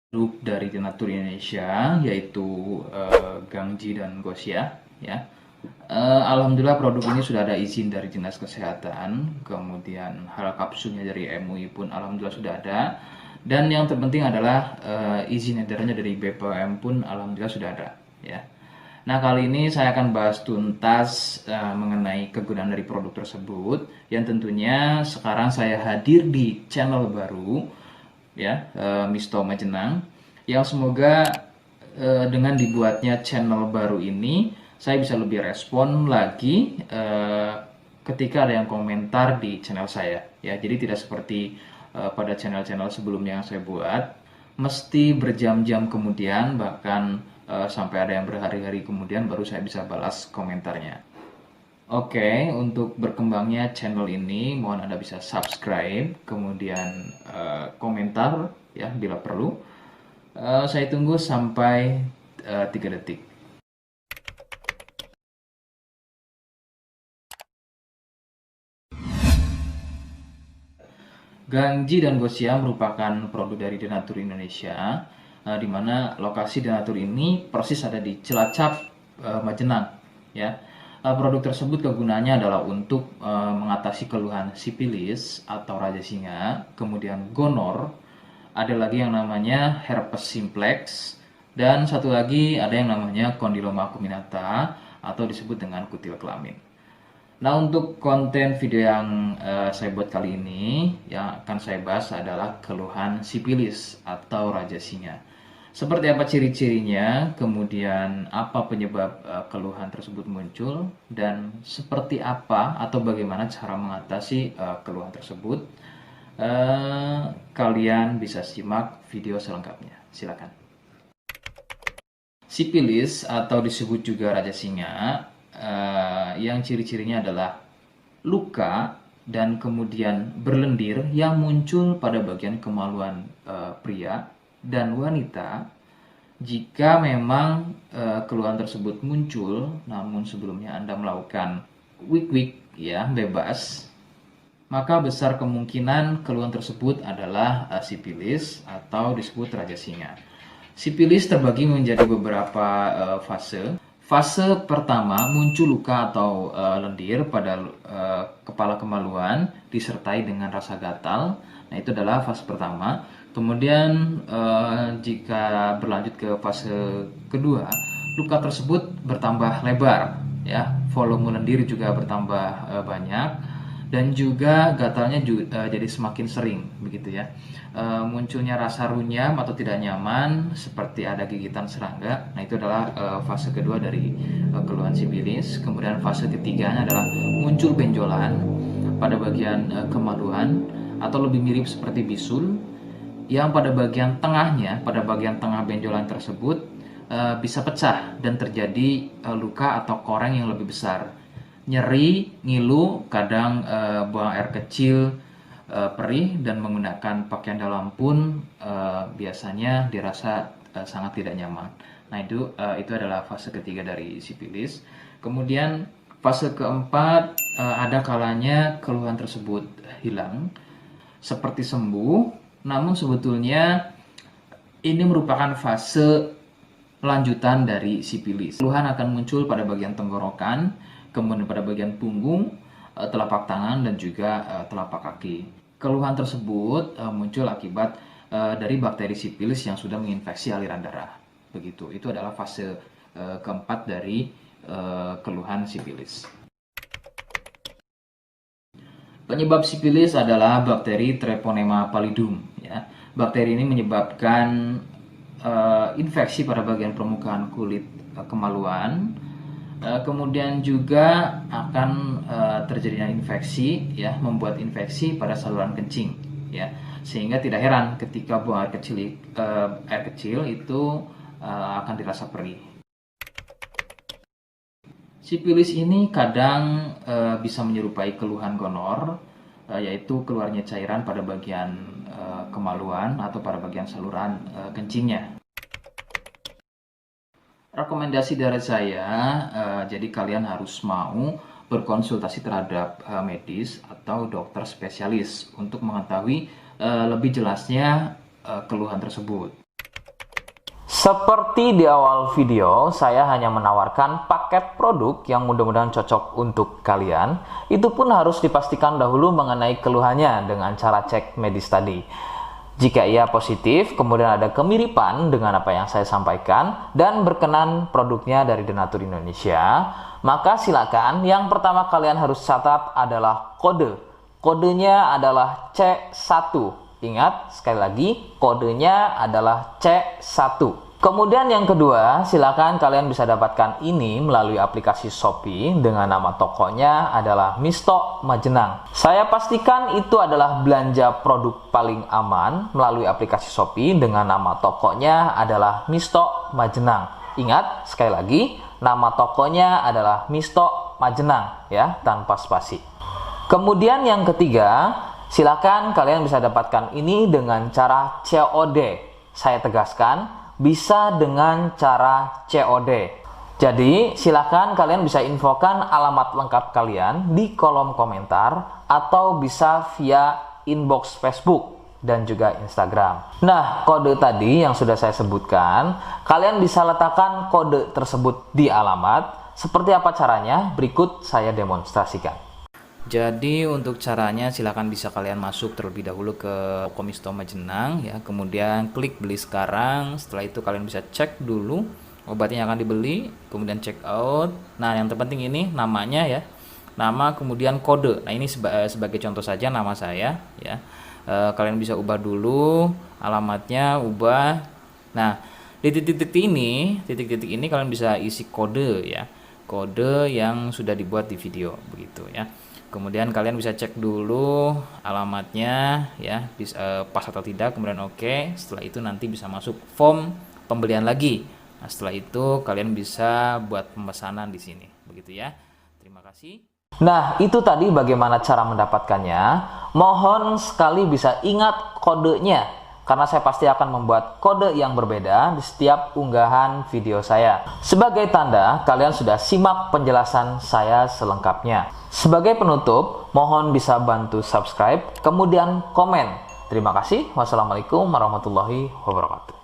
Produk dari Denatur Indonesia, yaitu Gangji dan Gosia, ya. Alhamdulillah produk ini sudah ada izin dari Dinas Kesehatan, kemudian hal kapsulnya dari MUI pun alhamdulillah sudah ada, dan yang terpenting adalah izin edarnya dari BPOM pun alhamdulillah sudah ada, ya. Nah, kali ini saya akan bahas tuntas mengenai kegunaan dari produk tersebut, yang tentunya sekarang saya hadir di channel baru, ya, Misto Majenang, yang semoga dengan dibuatnya channel baru ini saya bisa lebih respon lagi ketika ada yang komentar di channel saya, ya. Jadi tidak seperti pada channel-channel sebelumnya yang saya buat mesti berjam-jam kemudian, bahkan sampai ada yang berhari-hari kemudian baru saya bisa balas komentarnya. Oke, untuk berkembangnya channel ini mohon Anda bisa subscribe, kemudian komentar ya bila perlu. Saya tunggu sampai 3 detik. Gangji dan Gosia merupakan produk dari Denatur Indonesia, di mana lokasi Denatur ini persis ada di Cilacap, Majenang, ya. Produk tersebut kegunaannya adalah untuk mengatasi keluhan sipilis atau raja singa, kemudian gonor, ada lagi yang namanya herpes simplex, dan satu lagi ada yang namanya kondiloma acuminata atau disebut dengan kutil kelamin. Nah, untuk konten video yang saya buat kali ini, yang akan saya bahas adalah keluhan sipilis atau raja singa. Seperti apa ciri-cirinya, kemudian apa penyebab keluhan tersebut muncul, dan seperti apa atau bagaimana cara mengatasi keluhan tersebut. Kalian bisa simak video selengkapnya. Silakan. Sipilis atau disebut juga raja singa, yang ciri-cirinya adalah luka dan kemudian berlendir yang muncul pada bagian kemaluan pria dan wanita jika memang keluhan tersebut muncul namun sebelumnya Anda melakukan wik-wik, ya, bebas, maka besar kemungkinan keluhan tersebut adalah sipilis atau disebut raja singa. Sipilis terbagi menjadi beberapa fase. Fase pertama muncul luka atau lendir pada kepala kemaluan disertai dengan rasa gatal. Nah, itu adalah fase pertama. Kemudian jika berlanjut ke fase kedua, luka tersebut bertambah lebar, ya. Volume lendir juga bertambah banyak, dan juga gatalnya jadi semakin sering, begitu ya. Munculnya rasa runyam atau tidak nyaman seperti ada gigitan serangga. Nah, itu adalah fase kedua dari keluhan sipilis. Kemudian fase ketiganya adalah muncul benjolan pada bagian kemaluan atau lebih mirip seperti bisul, yang pada bagian tengahnya, pada bagian tengah benjolan tersebut bisa pecah dan terjadi luka atau koreng yang lebih besar. Nyeri, ngilu, kadang buang air kecil, perih, dan menggunakan pakaian dalam pun biasanya dirasa sangat tidak nyaman. Nah, itu adalah fase ketiga dari sipilis. Kemudian fase keempat, ada kalanya keluhan tersebut hilang seperti sembuh, namun sebetulnya ini merupakan fase lanjutan dari sipilis. Keluhan akan muncul pada bagian tenggorokan, kemudian pada bagian punggung, telapak tangan, dan juga telapak kaki. Keluhan tersebut muncul akibat dari bakteri sipilis yang sudah menginfeksi aliran darah. Begitu. Itu adalah fase keempat dari keluhan sipilis. Penyebab sipilis adalah bakteri Treponema pallidum, ya. Bakteri ini menyebabkan infeksi pada bagian permukaan kulit kemaluan. Kemudian juga akan terjadinya infeksi, ya, membuat infeksi pada saluran kencing, ya, sehingga tidak heran ketika buang air kecil itu akan dirasa perih. Sipilis ini kadang bisa menyerupai keluhan gonor, yaitu keluarnya cairan pada bagian kemaluan atau pada bagian saluran kencingnya. Rekomendasi dari saya, jadi kalian harus mau berkonsultasi terhadap medis atau dokter spesialis untuk mengetahui lebih jelasnya keluhan tersebut. Seperti di awal video, saya hanya menawarkan paket produk yang mudah-mudahan cocok untuk kalian. Itu pun harus dipastikan dahulu mengenai keluhannya dengan cara cek medis tadi. Jika ia positif, kemudian ada kemiripan dengan apa yang saya sampaikan dan berkenan produknya dari Denatur Indonesia, maka silakan yang pertama kalian harus catat adalah kode. Kodenya adalah C1. Ingat, sekali lagi, kodenya adalah C1. Kemudian yang kedua, silakan kalian bisa dapatkan ini melalui aplikasi Shopee dengan nama tokonya adalah Misto Majenang. Saya pastikan itu adalah belanja produk paling aman melalui aplikasi Shopee dengan nama tokonya adalah Misto Majenang. Ingat, sekali lagi, nama tokonya adalah Misto Majenang ya, tanpa spasi. Kemudian yang ketiga, silakan kalian bisa dapatkan ini dengan cara COD. Saya tegaskan, bisa dengan cara COD. Jadi, silakan kalian bisa infokan alamat lengkap kalian di kolom komentar atau bisa via inbox Facebook dan juga Instagram. Nah, kode tadi yang sudah saya sebutkan, kalian bisa letakkan kode tersebut di alamat. Seperti apa caranya? Berikut saya demonstrasikan. Jadi untuk caranya silahkan bisa kalian masuk terlebih dahulu ke toko Misto Majenang ya, kemudian klik beli sekarang. Setelah itu kalian bisa cek dulu obatnya yang akan dibeli, kemudian check out. Nah yang terpenting ini namanya ya, nama kemudian kode. Nah ini sebagai contoh saja nama saya ya. Kalian bisa ubah dulu alamatnya, ubah. Nah di titik-titik ini kalian bisa isi kode ya, kode yang sudah dibuat di video begitu ya. Kemudian kalian bisa cek dulu alamatnya ya, pas atau tidak, kemudian oke. Setelah itu nanti bisa masuk form pembelian lagi. Nah, setelah itu kalian bisa buat pemesanan di sini. Begitu ya. Terima kasih. Nah, itu tadi bagaimana cara mendapatkannya. Mohon sekali bisa ingat kodenya, karena saya pasti akan membuat kode yang berbeda di setiap unggahan video saya. Sebagai tanda, kalian sudah simak penjelasan saya selengkapnya. Sebagai penutup, mohon bisa bantu subscribe, kemudian komen. Terima kasih. Wassalamualaikum warahmatullahi wabarakatuh.